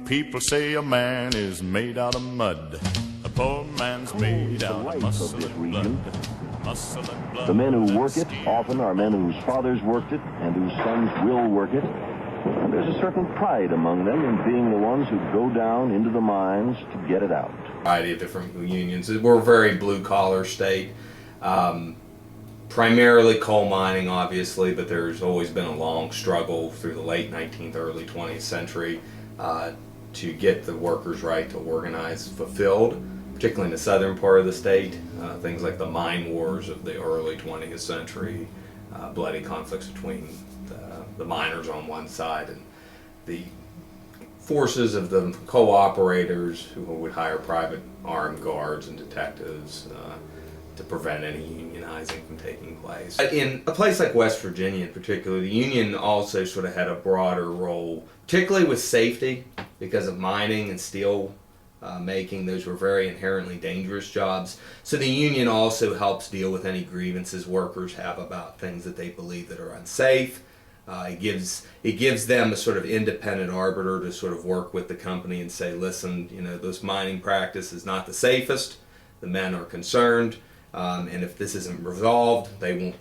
People say a man is made out of mud. A poor man's made out of muscle and blood. Muscle and blood. The men who work it often are men whose fathers worked it and whose sons will work it. And there's a certain pride among them in being the ones who go down into the mines to get it out. A variety of different unions. We're a very blue-collar state. Primarily coal mining, obviously, but there's always been a long struggle through the late 19th, early 20th century to get the workers' right to organize fulfilled, particularly in the southern part of the state. Things like the mine wars of the early 20th century, bloody conflicts between the miners on one side and the forces of the co-operators who would hire private armed guards and detectives to prevent any unionizing from taking place. In a place like West Virginia in particular, the union also sort of had a broader role, particularly with safety, because of mining and steel making. Those were very inherently dangerous jobs. So the union also helps deal with any grievances workers have about things that they believe that are unsafe. It gives them a sort of independent arbiter to sort of work with the company and say, listen, you know, this mining practice is not the safest. The men are concerned. And if this isn't resolved, they won't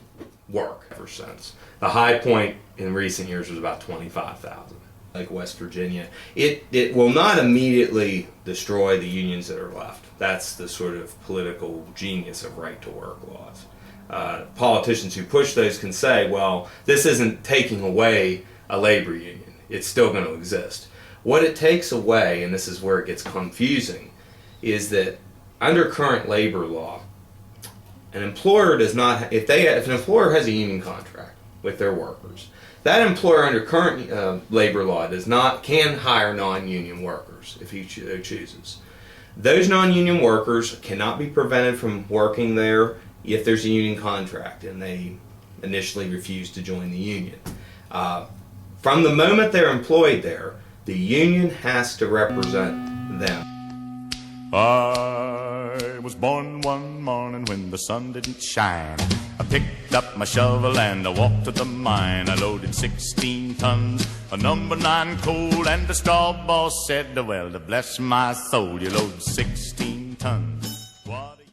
work ever since. The high point in recent years was about 25,000. Like West Virginia, it will not immediately destroy the unions that are left. That's the sort of political genius of right-to-work laws. Politicians who push those can say, well, this isn't taking away a labor union. It's still going to exist. What it takes away, and this is where it gets confusing, is that under current labor law, an employer does not, if an employer has a union contract with their workers, that employer under current labor law can hire non-union workers if he chooses. Those non-union workers cannot be prevented from working there if there's a union contract and they initially refuse to join the union. From the moment they're employed there, the union has to represent them. I was born one morning when the sun didn't shine. I picked up my shovel and I walked to the mine. I loaded 16 tons of number 9 coal, and the straw boss said, well, to bless my soul, you load 16 tons